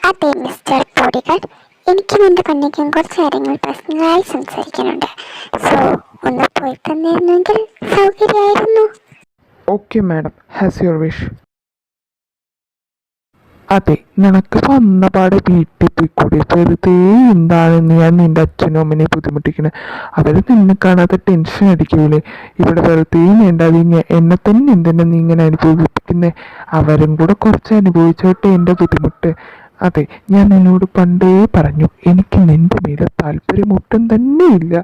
അതെ mister bodyguard, എനിക്കും എൻ്റെ പന്നിക്കും കുറച്ച് കാര്യങ്ങൾ പേഴ്സണലായി സംസാരിക്കാനുണ്ട്. സോ ഒന്ന് പോയി തന്നിരുന്നെങ്കിൽ സൗകര്യമായിരുന്നു. Okay madam, as your wish. അതെ, നിനക്ക് വന്നപാടെ വീട്ടിൽ പോയിക്കൂടെ? വെറുതെ എന്താണെന്ന് ഞാൻ നിന്റെ അച്ഛനും അമ്മനെ ബുദ്ധിമുട്ടിക്കണേ. അവർ നിന്നെ കാണാതെ ടെൻഷൻ അടിക്കൂലേ? ഇവിടെ വെറുതെ വേണ്ടാതെ എന്നെ തന്നെ എന്തെന്നെ നീ ഇങ്ങനെ അനുഭവിപ്പിക്കുന്നേ? അവരും കൂടെ കുറച്ച് അനുഭവിച്ചോട്ടെ എൻ്റെ ബുദ്ധിമുട്ട്. അതെ, ഞാൻ നിന്നോട് പണ്ടേ പറഞ്ഞു, എനിക്ക് നിന്റെ മേലെ താല്പര്യം ഒട്ടും തന്നെയില്ല.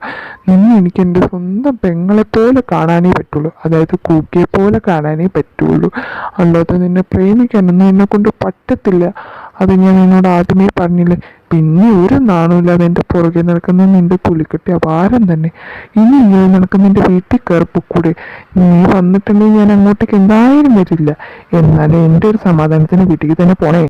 നിന്നെ എനിക്ക് എൻ്റെ സ്വന്തം പെങ്ങളെപ്പോലെ കാണാനേ പറ്റുള്ളൂ, അതായത് കൂക്കിയെ പോലെ കാണാനേ പറ്റുള്ളൂ. അല്ലാതെ നിന്നെ പ്രേമിക്കാനൊന്നും എന്നെ കൊണ്ട് പറ്റത്തില്ല. അത് ഞാൻ നിന്നോട് ആദ്യമേ പറഞ്ഞില്ലേ. പിന്നെ ഒരു നാണമില്ലാതെ എൻ്റെ പുറകെ നടക്കുന്ന നിന്റെ പുലിക്കെട്ടി അപാരം തന്നെ. ഇനി ഇങ്ങനെ നിനക്ക് നിന്റെ വീട്ടിൽ കയറിപ്പോക്കൂടെ? നീ വന്നിട്ടുണ്ടെങ്കിൽ ഞാൻ അങ്ങോട്ടേക്ക് എന്തായാലും വരില്ല. എന്നാലും എൻ്റെ ഒരു സമാധാനത്തിന് വീട്ടിലേക്ക് തന്നെ പോണേ.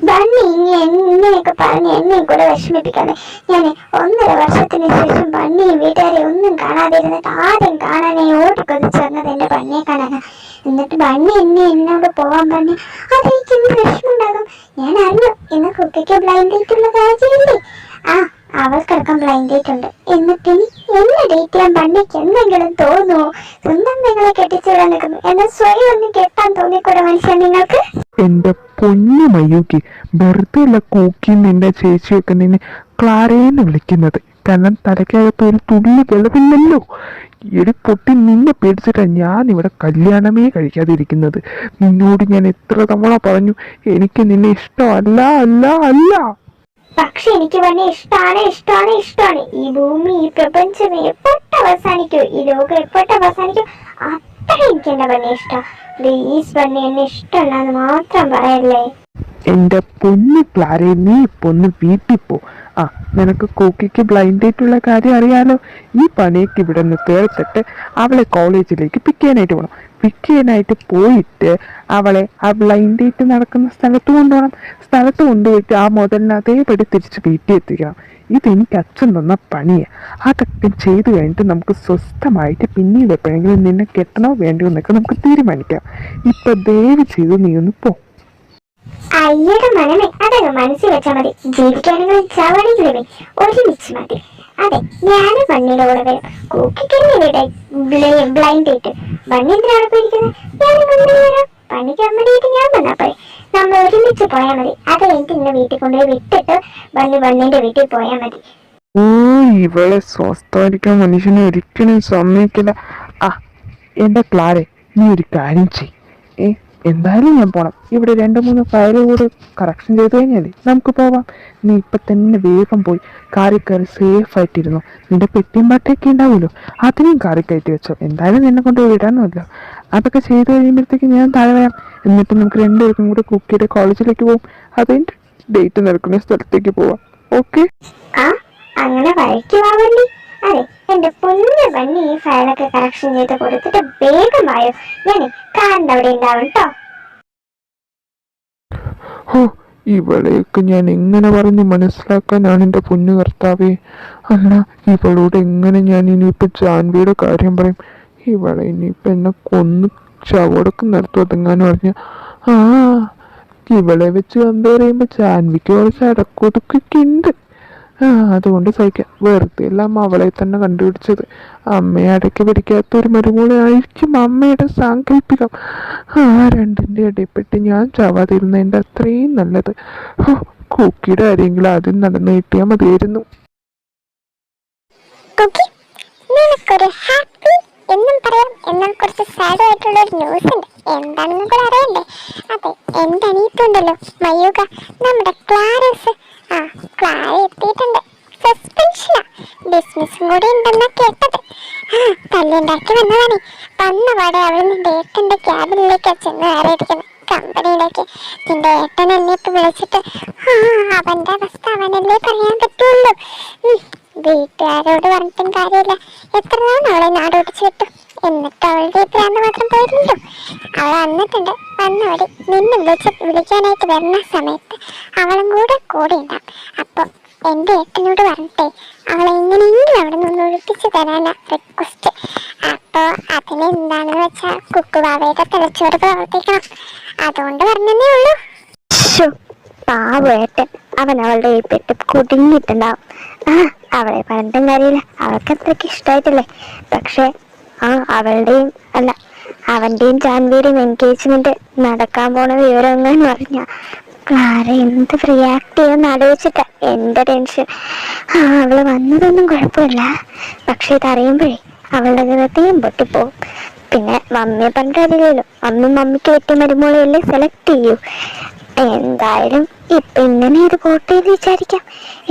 ബണ്ണി ഇങ്ങനെയൊക്കെ പറഞ്ഞ് എന്നെ കൂടെ വിഷമിപ്പിക്കാതെ. ഞാൻ 1.5 വർഷത്തിന് ശേഷം ബണ്ണിയും വീട്ടുകാരെ ഒന്നും കാണാതിരുന്നിട്ട് ആദ്യം കാണാനായി ഓടി കൊതിച്ചു വന്നത് എൻ്റെ ബണ്ണിയെ കാണാനാ. എന്നിട്ട് ബണ്ണി എന്നോട് പോവാൻ പറഞ്ഞു. അതെനിക്ക് എന്ത് വിഷമമുണ്ടാകും? ഞാൻ അറിഞ്ഞു ഇന്ന് കുട്ടിക്ക് ബ്ലൈൻഡ് ഡേറ്റുള്ള കാര്യമില്ലേ. അവൾക്കടക്കം ബ്ലൈൻഡ് ഡേറ്റ് ഉണ്ട്. എന്നിട്ട് എന്നെ ഡേറ്റ് ചെയ്യാൻ ബണ്ണിക്ക് എന്തെങ്കിലും തോന്നുമോ? സ്വന്തം നിങ്ങളെ കെട്ടിച്ചിടാൻ നിൽക്കുന്നു എന്നാൽ സ്വയം ഒന്ന് കെട്ടാൻ തോന്നിക്കൂടെ മനുഷ്യൻ നിങ്ങൾക്ക്? എൻ്റെ പൊന്നു മയൂക്കി, വെറുതെ അല്ല കൂക്കി നിന്റെ ചേച്ചിയൊക്കെ നിന്നെ ക്ലാരേന്ന് വിളിക്കുന്നത്. കാരണം തലയ്ക്കകത്ത് ഒരു തുള്ളി വെള്ളമില്ലല്ലോ. എടി പൊട്ടി, നിന്നെ പേടിച്ചിട്ടാണ് ഞാൻ ഇവിടെ കല്യാണമേ കഴിക്കാതിരിക്കുന്നത്. നിന്നോട് ഞാൻ എത്ര തവണ പറഞ്ഞു എനിക്ക് നിന്നെ ഇഷ്ടമല്ല അല്ല അല്ല. പക്ഷെ എനിക്ക് തന്നെ ഇഷ്ടമാണ്. ഈ ഭൂമി, ഈ പ്രപഞ്ചം എപ്പോട്ട് അവസാനിക്കൂ, ഈ ലോകം എപ്പോട്ട് അവസാനിക്കൂ, അത്ര എനിക്ക് എന്റെ ബണ്ണി ഇഷ്ടം. പ്ലീസ് ബണ്ണി, എന്നെ ഇഷ്ടമല്ലാന്ന് മാത്രം പറയല്ലേ. എൻ്റെ പൊന്നു ക്ലാരെ, നീ ഇപ്പൊ ഒന്ന് വീട്ടിൽ പോ. നിനക്ക് കൂക്കിക്ക് ബ്ലൈൻഡ് ഡേറ്റുള്ള കാര്യം അറിയാലോ. ഈ പണിയൊക്കെ ഇവിടെ നിന്ന് തീർത്തിട്ട് അവളെ കോളേജിലേക്ക് പിക്ക് ചെയ്യാനായിട്ട് പോകണം. പിക്ക് ചെയ്യാനായിട്ട് പോയിട്ട് അവളെ ആ ബ്ലൈൻഡ് ഡേറ്റ് നടക്കുന്ന സ്ഥലത്ത് കൊണ്ടുപോകണം. സ്ഥലത്ത് കൊണ്ടുപോയിട്ട് ആ മുതലിന് അതേപടി തിരിച്ച് വീട്ടിൽ എത്തിക്കണം. ഇതെനിക്ക് അച്ഛൻ തന്ന പണിയാണ്. അതൊക്കെ ചെയ്തു കഴിഞ്ഞിട്ട് നമുക്ക് സ്വസ്ഥമായിട്ട് പിന്നീട് എപ്പോഴെങ്കിലും നിന്നെ കെട്ടണോ വേണ്ടോ എന്നൊക്കെ നമുക്ക് തീരുമാനിക്കാം. ഇപ്പൊ ദയവ് ചെയ്ത് നീ ഒന്ന് പോ. അയ്യയുടെ മനമേ, അതങ്ങ് മനസ്സിൽ വെച്ചാൽ മതി. ജീവിക്കാനെങ്കിലും ചവണെങ്കിലും ഒരുമിച്ച് മതി. അതെ, ഞാനും ബണ്ണിയുടെ കൂടെ വരും. കൂക്കിക്കല്ലേ ബ്ലൈൻഡ് ഡേറ്റ്. ബണ്ണി എന്തിനാണ് പോയിരിക്കുന്നത്? ഞാനും ബണ്ണി വരാം. ബണ്ണിക്ക് അമ്മടിയിട്ട് ഞാൻ വന്നാൽ പോയി. നമ്മൾ ഒരുമിച്ച് പോയാൽ മതി. അത് എനിക്ക് ഇന്ന് വീട്ടിൽ കൊണ്ടുപോയി വിട്ടിട്ട് ബണ്ണിന്റെ വീട്ടിൽ പോയാൽ മതി. ഇവളെ സ്വസ്ഥായിരിക്കാൻ മനുഷ്യനെ ഒരിക്കലും സമ്മതിക്കില്ല. എൻ്റെ ക്ലാരെ, നീ ഒരു കാര്യം ചെയ്. എന്തായാലും ഞാൻ പോണം. ഇവിടെ 2-3 ഫയൽ കൂടി കറക്ഷൻ ചെയ്ത് കഴിഞ്ഞാൽ നമുക്ക് പോവാം. നീ ഇപ്പം തന്നെ വേഗം പോയി കാറിൽ കയറി സേഫ് ആയിട്ടിരുന്നു. നിന്റെ പെട്ടിയും പാട്ടയൊക്കെ ഉണ്ടാവുമല്ലോ, അതിനെയും കാറിൽ കയറ്റി വെച്ചോ. എന്തായാലും നിന്നെ കൊണ്ട് വിടാനല്ലോ. അതൊക്കെ ചെയ്ത് കഴിയുമ്പോഴത്തേക്ക് ഞാൻ താഴെ വരാം. എന്നിട്ട് നമുക്ക് 2 പേർക്കും കൂടെ കുക്കിയുടെ കോളേജിലേക്ക് പോകും. അതിൻ്റെ ഡേറ്റ് നടക്കുന്ന സ്ഥലത്തേക്ക് പോവാം. ഓക്കെ? അങ്ങനെ വഴിക്കുവാണ്ടി. അതെ, എന്റെ പൊന്നു ബണ്ണി, ഈ ഫയലൊക്കെ കറക്ഷൻ ചെയ്ത് കൊടുത്തിട്ട് വേഗമായോ. ഞാൻ കാറിന്റെ അവിടെ ഉണ്ടാവും കേട്ടോ. ഇവളെയൊക്കെ ഞാൻ എങ്ങനെ പറഞ്ഞ് മനസ്സിലാക്കാനാണ് എൻ്റെ പൊന്നു കർത്താവേ. അല്ല, ഇവളോട് എങ്ങനെ ഞാൻ ഇനിയിപ്പോൾ ജാൻവിയുടെ കാര്യം പറയും? ഇവളെ ഇനിയിപ്പോൾ എന്നെ കൊന്ന് ചവടക്ക് നിർത്തും അതെങ്ങാനും പറഞ്ഞ. ഇവളെ വെച്ച് കമ്പയർ ചെയ്യുമ്പോൾ ജാൻവിക്ക് കുറച്ച് അടക്കൊതുക്കൊക്കെ ഉണ്ട്. അതുകൊണ്ട് സഹിക്കാം. വെറുതെ എല്ലാം അവളെ തന്നെ കണ്ടുപിടിച്ചത്. അമ്മയെ അടക്കി പിടിക്കാത്ത ഒരു മരുമോളെ ആയിരിക്കും അമ്മയുടെ സാങ്കല്പികം. രണ്ടിൻ്റെ ഇടയിൽപ്പെട്ട് ഞാൻ ചാവാതിരുന്നതിൻ്റെ അത്രയും നല്ലത്. കുക്കിയുടെ ആരെങ്കിലും ആദ്യം നടന്നു കിട്ടിയാൽ മതിയായിരുന്നു. എന്നും പറയാം, എന്നാൽ കുറച്ച് സാഡ് ആയിട്ടുള്ള ഒരു ന്യൂസ് ഉണ്ട്. എന്താണെന്ന് കൂടെ അറിയണ്ടേ? അതെ, എന്റെ അനിയത്തുണ്ടല്ലോ മയൂക, നമ്മുടെ ക്ലാരസ്. ക്ലാര എത്തിയിട്ടുണ്ട്. സസ്പെൻഷനാ, ഡിസ്മിസും കൂടി ഉണ്ടെന്നാ കേട്ടത്. തല്ലുണ്ടാക്കി വന്നതാണ്. വന്നപാടെ അവൾ നിന്റെ ഏട്ടന്റെ ക്യാബിനിലേക്കാ ചെന്ന് കയറിയിരിക്കുന്നത്, കമ്പനിയിലേക്ക്. നിന്റെ ഏട്ടൻ എന്നെ ഇപ്പൊ വിളിച്ചിട്ട് അവന്റെ അവസ്ഥ അവനല്ലേ പറയാൻ പറ്റുള്ളൂ. വീട്ടുകാരോട് പറഞ്ഞിട്ടും കാര്യമില്ല. എത്ര നാൾ അവളെ നാടോടിച്ചു വിട്ടു. എന്നിട്ട് അവളുടെ പ്രാന്ത് മാത്രം പോയിട്ടുണ്ടോ? അവൾ വന്നിട്ടുണ്ട്. വന്നവടി നിന്നെ വിളിക്കാനായിട്ട് വരുന്ന സമയത്ത് അവളും കൂടെ ഉണ്ടാവും. അപ്പൊ എന്റെ ഏട്ടനോട് പറഞ്ഞിട്ടേ അവളെ എങ്ങനെയെങ്കിലും അവിടെ നിന്ന് ഒഴിപ്പിച്ചു തരാനാ റിക്വസ്റ്റ്. അപ്പൊ അതിനെന്താണെന്ന് വെച്ചാൽ കുക്കുവാവയുടെ തലച്ചോറ് പ്രവർത്തിക്കണം. അതുകൊണ്ട് പറഞ്ഞതേ ഉള്ളൂ. പാവ ഏട്ടൻ. അവൻ അവളുടെ ഈ പെട്ട് കുടുങ്ങിയിട്ടുണ്ടാവും. അവളെ പറഞ്ഞിട്ടും കാര്യമില്ല, അവൾക്ക് അത്രയ്ക്ക് ഇഷ്ടമായിട്ടില്ലേ. പക്ഷെ അവളുടെയും അല്ല അവന്റെയും ജാൻവിയുടെയും എൻഗേജ്മെന്റ് നടക്കാൻ പോണ വിവരം എങ്ങനെ അറിഞ്ഞ ക്ലാര എന്ത് റിയാക്ട് ചെയ്യുമെന്ന് ആലോചിച്ചിട്ടാ എന്റെ ടെൻഷൻ. അവള് വന്നതൊന്നും കുഴപ്പമില്ല, പക്ഷെ ഇതറിയുമ്പോഴേ അവളുടെ ഹൃദയം പൊട്ടിപ്പോവും. പിന്നെ മമ്മിയെ പറഞ്ഞിട്ടറിയില്ലല്ലോ, മമ്മിക്ക് പറ്റിയ മരുമോളെയല്ലേ സെലക്ട് ചെയ്യൂ. എന്തായാലും ഇപ്പൊ ഇങ്ങനെ ഇത് പോട്ടെന്ന് വിചാരിക്കാം.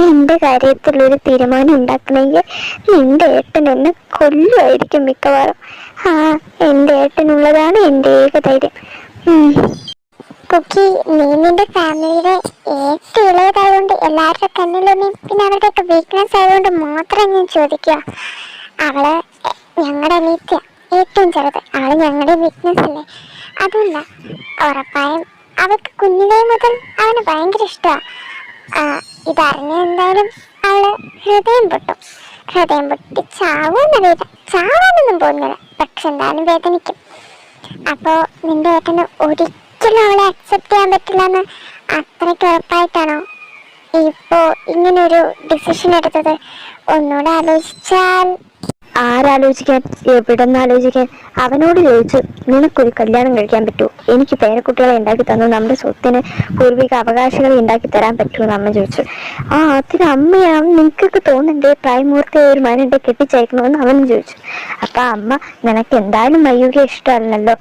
എന്റെ കാര്യത്തിലൊരു തീരുമാനം ഉണ്ടാക്കണമെങ്കിൽ നിന്റെ ഏട്ടൻ എന്നെ കൊല്ലുമായിരിക്കും മിക്കവാറും. എന്റെ ഏട്ടനുള്ളതാണ് എന്റെ ഏക ധൈര്യം. കുക്കി, നീ നിന്റെ ഫാമിലിയുടെ ഏറ്റവും ഇളയതായതുകൊണ്ട് എല്ലാവരുടെ കണ്ണിലൊന്നും പിന്നെ അവരുടെയൊക്കെ വീക്ക്നെസ് ആയതുകൊണ്ട് മാത്രം ഞാൻ ചോദിക്കുക. അവള് ഞങ്ങളുടെ അനിയത്തിയ, ഏറ്റവും ചെറുത്. അവള് ഞങ്ങളുടെ വീക്ക്നെസ് അല്ലേ, അതുകൊണ്ട. ഉറപ്പായും അവൾക്ക് കുഞ്ഞിലേ മുതൽ അവന് ഭയങ്കര ഇഷ്ടമാണ്. ഇതറിഞ്ഞ എന്തായാലും അവള് ഹൃദയം പൊട്ടി ചാവൂന്നറിയില്ല. ചാവാനൊന്നും പോകുന്നില്ല, പക്ഷെ എന്തായാലും വേദനിക്കും. അപ്പോ നിന്റെ ഏട്ടന് ഒരിക്കലും അവളെ അക്സെപ്റ്റ് ചെയ്യാൻ പറ്റില്ലെന്ന് അത്രയ്ക്ക് ഉറപ്പായിട്ടാണോ ഇപ്പോ ഇങ്ങനൊരു ഡിസിഷൻ എടുത്തത്? ഒന്നുകൂടെ ആലോചിച്ചാൽ. ആരാലോചിക്കാൻ, എവിടെന്ന് ആലോചിക്കാൻ? അവനോട് ചോദിച്ചു, നിനക്കൊരു കല്യാണം കഴിക്കാൻ പറ്റുമോ? എനിക്ക് പേരക്കുട്ടികളെ ഉണ്ടാക്കി തന്നു നമ്മുടെ സ്വത്തിന് പൂർവിക അവകാശികളെ ഉണ്ടാക്കി തരാൻ പറ്റുമെന്ന് അമ്മ ചോദിച്ചു. അതിന് അമ്മയാണ്, നിനക്കൊക്കെ തോന്നണ്ടേ പ്രായപൂർത്തിയായ ഒരു മനുണ്ടെ കെട്ടിച്ചയക്കണമെന്ന് അവനും ചോദിച്ചു. അപ്പൊ അമ്മ, നിനക്ക് എന്തായാലും മയൂക ഇഷ്ടമല്ലല്ലോ,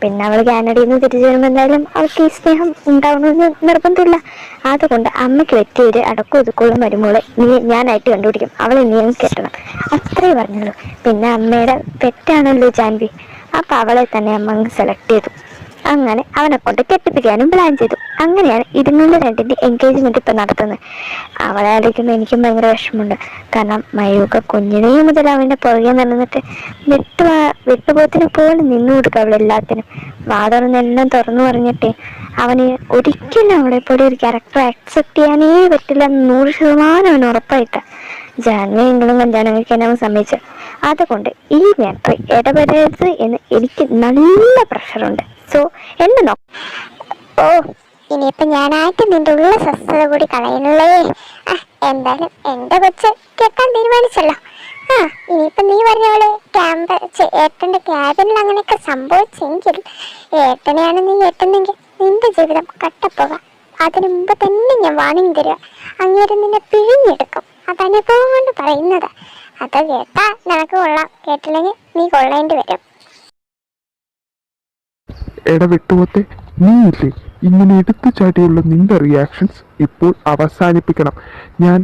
പിന്നെ അവള് കാനഡയിൽ നിന്ന് തിരിച്ചു വരുമ്പോൾ എന്തായാലും അവൾക്ക് ഈ സ്നേഹം ഉണ്ടാവണമെന്ന് നിർബന്ധമില്ല. അതുകൊണ്ട് അമ്മയ്ക്ക് പറ്റിയൊരു അടക്കം ഒതുക്കുള്ള മരുമോളെ ഞാനായിട്ട് കണ്ടുപിടിക്കും, അവളെ നീ കെട്ടണം, അത്രേ പറഞ്ഞുള്ളൂ. പിന്നെ അമ്മയുടെ പെറ്റാണല്ലോ ജാൻവി, അപ്പൊ അവളെ തന്നെ അമ്മ സെലക്ട് ചെയ്തു. അങ്ങനെ അവനെ കൊണ്ട് കെട്ടിപ്പിക്കാനും പ്ലാൻ ചെയ്തു. അങ്ങനെയാണ് ഇതുങ്ങളുടെ രണ്ടിന്റെ എൻഗേജ്മെന്റ് ഇപ്പൊ നടത്തുന്നത്. അവളെ ആലോചിക്കുമ്പോൾ എനിക്കും ഭയങ്കര വിഷമമുണ്ട്. കാരണം മയൂക കുഞ്ഞിനേ മുതൽ അവന്റെ പുറകെ നടന്നിട്ട് വെട്ടുപോത്തിനെ പോലെ നിന്നു കൊടുക്കുക അവളെല്ലാത്തിനും. വാതുറന്നെല്ലാം തുറന്നു പറഞ്ഞിട്ടേ അവന് ഒരിക്കലും അവളെ പോലെ ഒരു ക്യാരക്ടർ അക്സെപ്റ്റ് ചെയ്യാനേ പറ്റില്ല എന്ന് 100% അവന് ഉറപ്പായിട്ടാ. ജാൻവിയെങ്കിലും കല്യാണം കഴിക്കാൻ അവൻ സമ്മതിച്ചു. അതുകൊണ്ട് ഈ മാറ്റർ ഇടപെടരുത് എന്ന് എനിക്ക് നല്ല പ്രഷറുണ്ട്. സോ എന്നെ ഇനിയിപ്പൊ ഞാനായിട്ട് നിന്റെ ഉള്ള സ്വസ്ഥത കൂടി കളയുന്നുള്ളേ. എന്തായാലും എന്റെ കൊച്ച് കെട്ടാൻ തീരുമാനിച്ചല്ലോ. ഇനിയിപ്പൊ നീ പറഞ്ഞ പോലെ ഏട്ടന്റെ ക്യാബിനിൽ അങ്ങനെയൊക്കെ സംഭവിച്ചെങ്കിൽ, ഏട്ടനെയാണ് നീ ഏട്ടുന്നെങ്കിൽ നിന്റെ ജീവിതം കട്ടപ്പോകാം. അതിനു മുമ്പ് തന്നെ ഞാൻ വാണിംഗ് തരിക, അങ്ങേര് നിന്നെ പിഴിഞ്ഞെടുക്കും. അതനുഭവം കൊണ്ട് പറയുന്നത്. അത് കേട്ടാ നിനക്ക് കൊള്ളാം, കേട്ടില്ലെങ്കിൽ നീ കൊള്ളേണ്ടി വരും. വിട്ടുപോത്തെ, നീ ഇല്ലേ ഇങ്ങനെ എടുത്തു ചാടിയുള്ള നിന്റെ റിയാക്ഷൻസ് ഇപ്പോൾ അവസാനിപ്പിക്കണം. ഞാൻ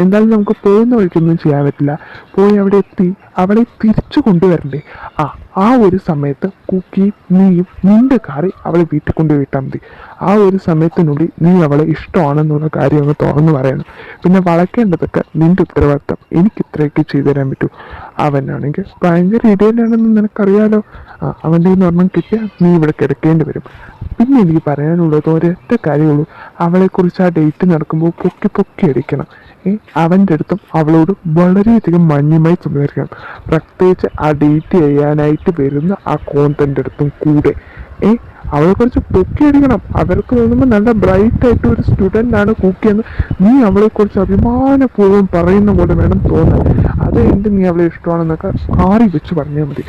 എന്തായാലും നമുക്ക് പോകുന്ന വഴിക്കൊന്നും ചെയ്യാൻ പറ്റില്ല. പോയി അവിടെ എത്തി അവളെ തിരിച്ചു കൊണ്ടുവരണ്ടേ? ആ ഒരു സമയത്ത് കുക്കിയും നീയും നിന്റെ കാറിൽ അവളെ വീട്ടിൽ കൊണ്ടുപോയി വിട്ടാൽ മതി. ആ ഒരു സമയത്തിനുള്ളിൽ നീ അവളെ ഇഷ്ടമാണെന്നുള്ള കാര്യം അങ്ങ് തുറന്നു പറയണം. പിന്നെ വളയ്ക്കേണ്ടതൊക്കെ നിന്റെ ഉത്തരവാദിത്തം. എനിക്ക് ഇത്രയൊക്കെ ചെയ്തു തരാൻ പറ്റൂ. അവനാണെങ്കിൽ ഭയങ്കര ഇടയിലാണെന്ന് നിനക്കറിയാലോ. അവൻ്റെ ഒരെണ്ണം കിട്ടിയാൽ നീ ഇവിടെ കിടക്കേണ്ടി വരും. പിന്നെ എനിക്ക് പറയാനുള്ളത് ഒരൊറ്റ കാര്യമുള്ളൂ, അവളെക്കുറിച്ച് ആ ഡേറ്റ് നടക്കുമ്പോൾ പൊക്കി അടിക്കണം. അവൻ്റെ അടുത്തും അവളോട് വളരെയധികം മാന്യമായി സംസാരിക്കണം. പ്രത്യേകിച്ച് ആ ഡേറ്റ് ചെയ്യാനായിട്ട് വരുന്ന ആ കോന്തൻ്റെ അടുത്തും കൂടെ അവളെ കുറിച്ച് പൊക്കി അടിക്കണം. അവർക്ക് തോന്നുമ്പോൾ നല്ല ബ്രൈറ്റ് ആയിട്ട് ഒരു സ്റ്റുഡൻ്റ് ആണ് കുക്കിയെന്ന് നീ അവളെക്കുറിച്ച് അഭിമാനപൂർവ്വം പറയുന്ന പോലെ വേണം തോന്നാൻ. അത് കഴിഞ്ഞിട്ട് നീ അവളെ ഇഷ്ടമാണെന്നൊക്കെ ആറി വെച്ച് പറഞ്ഞാൽ മതി.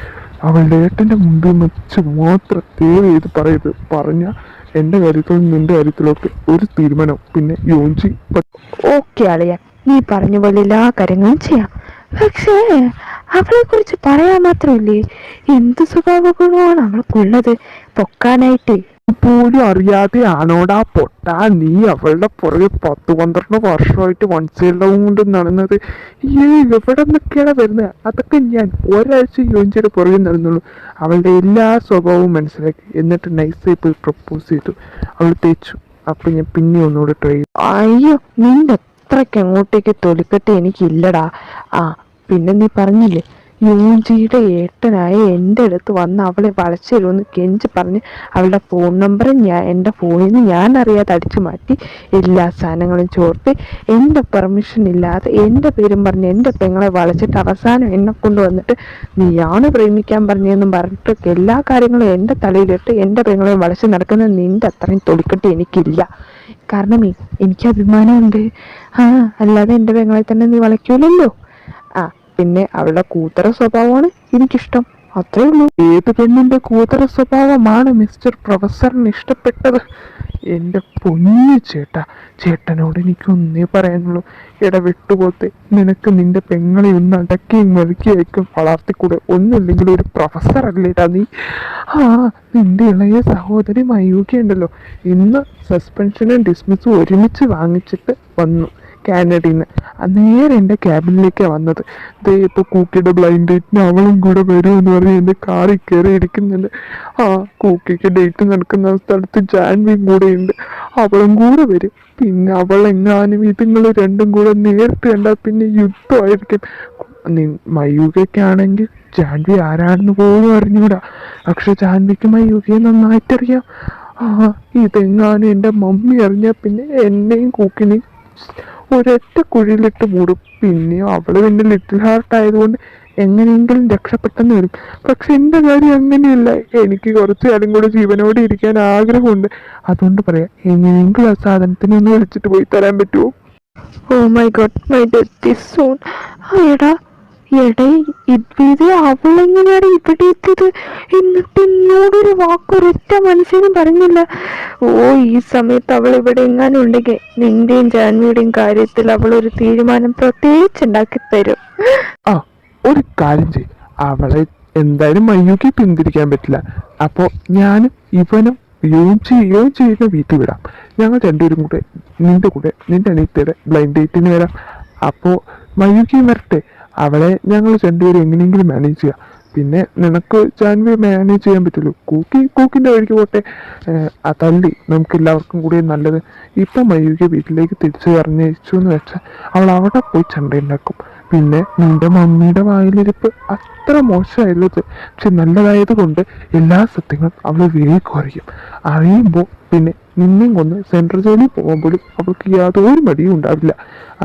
അവളുടെ ഏട്ടൻ്റെ മുമ്പിൽ വെച്ച് മാത്രം ദയവ് ചെയ്ത് പറയരുത്. പറഞ്ഞാൽ എൻ്റെ കാര്യത്തിലും നിന്റെ കാര്യത്തിലൊക്കെ ഒരു തീരുമാനം പിന്നെ യോജിച്ച്. ഓക്കെ അളിയ, നീ പറഞ്ഞ പോലെ എല്ലാ കാര്യങ്ങളും ചെയ്യാം. പക്ഷേ അവളെ കുറിച്ച് പറയാൻ മാത്രമില്ലേ, എന്ത് സ്വഭാവ ഗുണമാണ് അവൾക്കുള്ളത് പൊക്കാനായിട്ട്? പോലും അറിയാതെ ആണോടാ പൊട്ടാ നീ അവളുടെ പുറകെ 10-12 വർഷമായിട്ട് വൺ സൈഡ് ലവ് കൊണ്ട് നടന്നത്? എവിടെ നിന്നൊക്കെയാണ് വരുന്നത്? അതൊക്കെ ഞാൻ ഒരാഴ്ച യോജിയുടെ പുറകെ നടന്നുള്ളൂ. അവളുടെ എല്ലാ സ്വഭാവവും മനസ്സിലാക്കി, എന്നിട്ട് നൈസായി പോയി പ്രപ്പോസ് ചെയ്തു. അവൾ തേച്ചു. അപ്പൊ ഞാൻ പിന്നെ ഒന്നുകൂടെ ട്രൈ ചെയ്തു. അയ്യോ, നിന്റെ അത്രയ്ക്ക് അങ്ങോട്ടേക്ക് തൊലിക്കെട്ട് എനിക്കില്ലടാ. പിന്നെ നീ പറഞ്ഞില്ലേ യൂജിയുടെ ഏട്ടനായ എൻ്റെ അടുത്ത് വന്ന് അവളെ വളച്ചിരുന്ന് കെഞ്ചി പറഞ്ഞ് അവളുടെ ഫോൺ നമ്പർ എൻ്റെ ഫോണിൽ നിന്ന് ഞാൻ അറിയാതെ അടിച്ചു മാറ്റി എല്ലാ സാധനങ്ങളും ചോർത്തി എൻ്റെ പെർമിഷൻ ഇല്ലാതെ എൻ്റെ പേരും പറഞ്ഞ് എൻ്റെ പെങ്ങളെ വളച്ചിട്ട് അവസാനം എന്നെ കൊണ്ടുവന്നിട്ട് നീയാണ് പ്രേമിക്കാൻ പറഞ്ഞതെന്നും പറഞ്ഞിട്ട് എല്ലാ കാര്യങ്ങളും എൻ്റെ തലയിലിട്ട് എൻ്റെ പെങ്ങളെ വളച്ച് നടക്കുന്ന നിൻ്റെ അത്രയും തൊലിക്കെട്ട് എനിക്കില്ല. കാരണമേ എനിക്ക് അഭിമാനമുണ്ട്. അല്ലാതെ എൻ്റെ പെങ്ങളെ തന്നെ നീ വളയ്ക്കൂലല്ലോ. പിന്നെ അവളുടെ കൂത്തര സ്വഭാവമാണ് എനിക്കിഷ്ടം, അത്രേ ഉള്ളൂ. ഏത് പെണ്ണിന്റെ കൂതറ സ്വഭാവമാണ് മിസ്റ്റർ പ്രൊഫസറിന് ഇഷ്ടപ്പെട്ടത്? എൻ്റെ പൊന്നു ചേട്ടനോട് എനിക്കൊന്നേ പറയാനുള്ളൂ. വിട്ടുപോത്തെ, നിനക്ക് നിന്റെ പെങ്ങളെ ഒന്ന് അടക്കിയും മെറുക്കിയേക്കും വളർത്തിക്കൂടെ? ഒന്നുമില്ലെങ്കിൽ ഒരു പ്രൊഫസർ അല്ലേടാ നീ. നിന്റെ ഇളയ സഹോദരി മയൂക്കി ഉണ്ടല്ലോ, ഇന്ന് സസ്പെൻഷനും ഡിസ്മിസും ഒരുമിച്ച് വാങ്ങിച്ചിട്ട് വന്നു കാനഡയിൽ നിന്ന്. നേരെ എൻ്റെ ക്യാബിനിലേക്കാണ് വന്നത്. ദേ ഇപ്പോൾ കൂക്കിയുടെ ബ്ലൈൻഡ് ഡേറ്റിന് അവളും കൂടെ വരുമെന്ന് പറഞ്ഞ് എൻ്റെ കാറിൽ കയറി ഇരിക്കുന്നുണ്ട്. കൂക്കിക്ക് ഡേറ്റ് നടക്കുന്ന സ്ഥലത്ത് ജാൻവിയും കൂടെ ഉണ്ട്, അവളും കൂടെ വരും. പിന്നെ അവളെങ്ങാനും ഇതുങ്ങൾ രണ്ടും കൂടെ നേരിട്ട് കണ്ടാൽ പിന്നെ യുദ്ധമായിരിക്കും. മയൂകയ്ക്കാണെങ്കിൽ ജാൻവി ആരാണെന്ന് പോലും അറിഞ്ഞൂടാ, പക്ഷെ ജാൻവിക്ക് മയൂകയെ നന്നായിട്ടറിയാം. ഇതെങ്ങാനും എൻ്റെ മമ്മി അറിഞ്ഞാൽ പിന്നെ എന്നെയും കൂക്കിനെയും ഒരൊറ്റ കുഴിയിലിട്ട് മൂടും. പിന്നെയോ അവള് പിന്നെ ലിറ്റിൽ ഹാർട്ട് ആയതുകൊണ്ട് എങ്ങനെയെങ്കിലും രക്ഷപ്പെട്ടെന്ന് വരും. പക്ഷെ എൻ്റെ കാര്യം അങ്ങനെയല്ല, എനിക്ക് കുറച്ചു കാലം കൂടെ ജീവനോടെ ഇരിക്കാൻ ആഗ്രഹമുണ്ട്. അതുകൊണ്ട് പറയാം, എങ്ങനെയെങ്കിലും ആ സാധനത്തിനെ ഒന്ന് വിളിച്ചിട്ട് പോയി തരാൻ പറ്റുമോ? Oh my God, my death is soon. ഇത് അവളെങ്ങനെയാണ് ഇവിടെ എത്തിയത്? എന്നിട്ട് എന്നോടൊരു വാക്കൊരൊറ്റ മനുഷ്യനും പറഞ്ഞില്ല. ഈ സമയത്ത് അവൾ ഇവിടെ എങ്ങാനും ഉണ്ടെങ്കിൽ നിന്റെയും ജാൻവിയുടെയും കാര്യത്തിൽ അവൾ ഒരു തീരുമാനം പ്രത്യേകിച്ചുണ്ടാക്കി തരും. ഒരു കാര്യം ചെയ്യും, അവളെ എന്തായാലും മയ്യൂക്ക് പിന്തിരിക്കാൻ പറ്റില്ല. അപ്പോൾ ഞാനും ഇവനും യോം ചെയ്യുന്ന വീട്ടിൽ വിടാം. ഞങ്ങൾ രണ്ടുപേരും കൂടെ നിന്റെ അനിയത്തിയുടെ ബ്ലൈൻഡ് ഡേറ്റിന് വരാം. അപ്പോൾ മയ്യൂക്കിയും വരട്ടെ. അവളെ ഞങ്ങൾ രണ്ടുപേരും എങ്ങനെയെങ്കിലും മാനേജ് ചെയ്യാം. പിന്നെ നിനക്ക് ജാൻവി മാനേജ് ചെയ്യാൻ പറ്റുള്ളൂ. കൂക്കിൻ്റെ വഴിക്ക് പോട്ടെ. അതല്ലേ നമുക്ക് എല്ലാവർക്കും കൂടി നല്ലത്. ഇപ്പം മയ്യൂക്ക് വീട്ടിലേക്ക് തിരിച്ചു പറഞ്ഞയച്ചു എന്ന് വെച്ചാൽ അവൾ അവിടെ പോയി ചണ്ടയുണ്ടാക്കും. പിന്നെ നിന്റെ മമ്മിയുടെ വായിലിരിപ്പ് അത്ര മോശമായുള്ളത്, പക്ഷെ നല്ലതായത് കൊണ്ട് എല്ലാ സത്യങ്ങളും അവൾ വേഗം അറിയുമ്പോൾ പിന്നെ നിന്നെയും കൊന്ന് സെൻട്രൽ ജോലി പോകുമ്പോഴും അവൾക്ക് യാതൊരു മടിയും ഉണ്ടാവില്ല.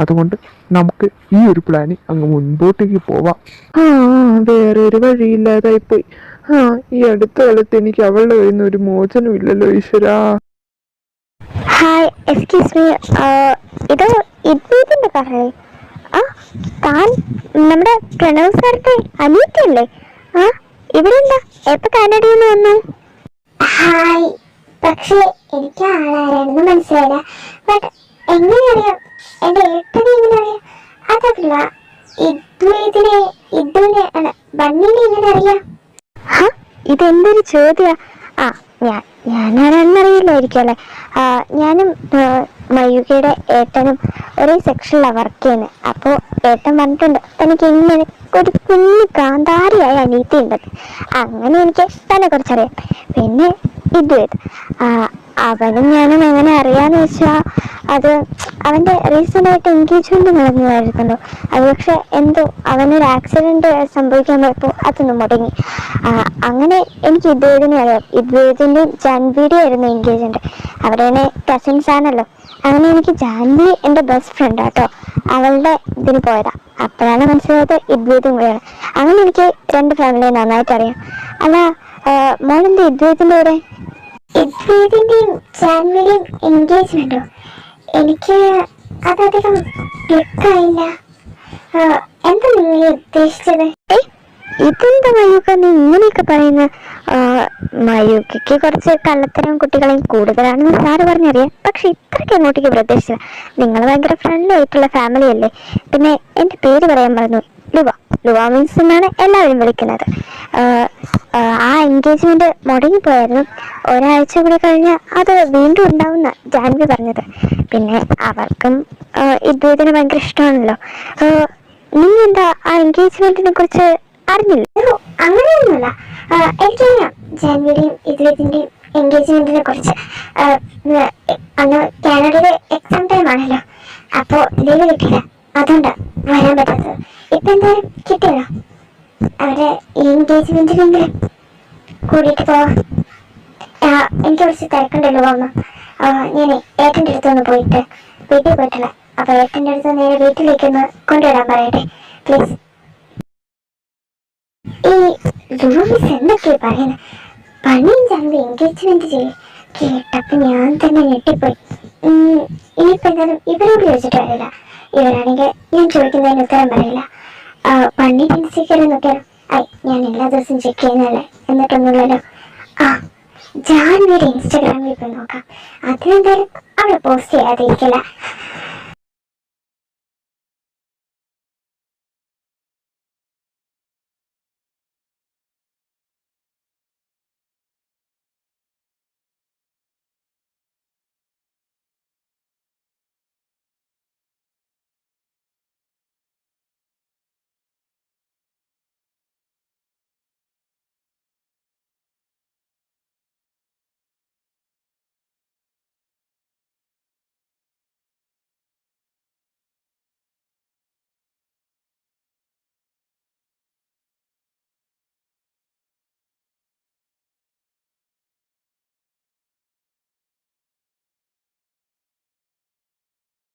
അതുകൊണ്ട് നമുക്ക് ഈ ഒരു പ്ലാനിങ് അങ്ങ് മുൻപോട്ടേക്ക് പോവാം. വേറൊരു വഴിയില്ലാതായിപ്പോയി. ഈ അടുത്ത കാലത്ത് എനിക്ക് അവളുടെ കയ്യിൽ നിന്ന് ഒരു മോചനം ഇല്ലല്ലോ ഈശ്വരാ. ഹായ്, എക്സ്ക്യൂസ് മീ, ഇത് ഇദ്വീപിന്റെ കാറല്ലേ? താൻ നമ്മുടെ പ്രണവ് സാറിന്റെ അനിയത്തിയല്ലേ? ഇവിടെ എന്താ, എപ്പോ കാനഡയിൽ നിന്ന് വന്നു? ഹായ്, പക്ഷേ എനിക്ക് ആളാരാണെന്ന് മനസ്സിലായില്ല. ബട്ട് എങ്ങനെ അറിയാം? എന്റെ ഏട്ടനെ എങ്ങനെ അറിയാം? അതല്ല, ബണ്ണിനെ എങ്ങനെ അറിയാം? ഇതെന്തൊരു ചോദ്യ? ഞാനാണെന്നറിയില്ലായിരിക്കും അല്ലേ. ഞാനും മയൂകയുടെ ഏട്ടനും ഒരേ സെക്ഷനിലാണ് വർക്ക് ചെയ്യുന്നത്. അപ്പോൾ ഏട്ടൻ പറഞ്ഞിട്ടുണ്ട് തനിക്ക് ഇങ്ങനെ ഒരു കുഞ്ഞു കാന്താരിയായ അനീതി ഉണ്ടത്. അങ്ങനെ എനിക്ക് തന്നെ കുറിച്ചറിയാം. പിന്നെ ഇദ്വൈത്, അവനും ഞാനും എങ്ങനെ അറിയാന്ന് വെച്ചാൽ അത് അവൻ്റെ റീസെൻ്റായിട്ട് എൻഗേജ്മെന്റ് നടന്നതായിരുന്നല്ലോ. അത് പക്ഷെ എന്തോ അവനൊരു ആക്സിഡന്റ് സംഭവിക്കാൻ പോയപ്പോൾ അതൊന്ന് മുടങ്ങി. അങ്ങനെ എനിക്ക് ഇദ്വൈതിനെ അറിയാം. ഇദ്വൈതിൻ്റെയും ജാൻവിയുടെയും ആയിരുന്നു എൻഗേജ്മെന്റ്. അവരുടെ കസിൻസ് ആണല്ലോ. അങ്ങനെ എനിക്ക് ജാൻവി എൻ്റെ ബെസ്റ്റ് ഫ്രണ്ട് ആട്ടോ. അവളുടെ ഇതിന് പോയതാ. അപ്പോഴാണ് മനസ്സിലായത് ഇദ്വൈതും കൂടെയാണ്. അങ്ങനെ എനിക്ക് രണ്ട് ഫാമിലിയെ നന്നായിട്ട് അറിയാം. അല്ല, മോളെന്താ ഇദ്വൈതിൻ്റെ കൂടെ? ഇദ്വൈതിന്റെയും ജാൻവിയുടെയും എൻഗേജ്മെന്റോ? എനിക്ക് അതധികം ക്ലിക്കായില്ല. എന്താ നിങ്ങൾ ഉദ്ദേശിച്ചത്? ഇതെന്താ മയൂക്ക നീ ഇങ്ങനെയൊക്കെ പറയുന്നത്? മയൂക്കയ്ക്ക് കുറച്ച് കള്ളത്തരം കുട്ടികളെയും കൂടുതലാണെന്ന് സാറ് പറഞ്ഞറിയാം. പക്ഷെ ഇത്രയ്ക്ക് അങ്ങോട്ടേക്ക് പ്രതീക്ഷിച്ചില്ല. നിങ്ങൾ ഭയങ്കര ഫ്രണ്ട്ലി ആയിട്ടുള്ള ഫാമിലി അല്ലേ. പിന്നെ എൻ്റെ പേര് പറയാൻ പറഞ്ഞു, ലുവ മീൻസ് എന്നാണ് എല്ലാവരും വിളിക്കുന്നത്. ആ എൻഗേജ്മെന്റ് മുടങ്ങിപ്പോയായിരുന്നു. ഒരാഴ്ച കൂടി കഴിഞ്ഞാൽ അത് വീണ്ടും ഉണ്ടാവുന്ന ജാൻവി പറഞ്ഞത്. പിന്നെ അവർക്കും ഇദ്വൈതിനെ ഭയങ്കര ഇഷ്ടമാണല്ലോ. നീ എന്താ ആ എൻഗേജ്മെന്റിനെ കുറിച്ച് അറിഞ്ഞില്ല? അങ്ങനെയൊന്നുമില്ല. എനിക്കറിയാം ജാൻവിയുടെയും ഇദ്വൈതിന്റെയും എൻഗേജ്മെന്റിനെ കുറിച്ച്. അന്ന് കാനഡയിലെ എക്സാം ടൈം ആണല്ലോ, അപ്പോ ലീവ് കിട്ടില്ല. അതുകൊണ്ടാ വരാൻ പറ്റാത്തത്. ഇപ്പൊ എന്തായാലും കിട്ടിയല്ലോ. അവരുടെ എൻഗേജ്മെന്റിനെങ്കിലും കൂടിയിട്ട് പോവാം. എനിക്ക് കുറച്ച് തിരക്കുണ്ടല്ലോ അമ്മ. ഞാൻ ഏട്ടൻ്റെ അടുത്തൊന്ന് പോയിട്ട് വീട്ടിൽ പോയിട്ടില്ല. അപ്പൊ ഏട്ടൻ്റെ അടുത്ത് നേരെ വീട്ടിലേക്കൊന്ന് കൊണ്ടുവരാൻ പറയട്ടെ പ്ലീസ്. ഈ ലൂമിസ് എന്തൊക്കെയാ പറയുന്നത്? പണിയും ജാൻവി എൻഗേജ്മെന്റ് ചെയ്യും കേട്ടപ്പോ ഞാൻ തന്നെ ഞെട്ടിപ്പോയി. ഇനിയിപ്പോ എന്തായാലും ഇവരോട് ചോദിച്ചിട്ട് വരില്ല. ഇവരാണെങ്കിൽ ഞാൻ ചോദിക്കുന്നതിന് ഉത്തരം പറയില്ല. പണ്ടിട്ട് ഇൻസ്റ്റഗ്രാം നോക്കിയാലോ? ഞാൻ എല്ലാ ദിവസവും ചെക്ക് ചെയ്യുന്നതല്ലേ, എന്നിട്ടൊന്നുമില്ലല്ലോ. ജാൻവിയുടെ ഇൻസ്റ്റഗ്രാമിൽ പോയി നോക്കാം. അതിനെന്തായാലും അവള് പോസ്റ്റ് ചെയ്യാതിരിക്കില്ല.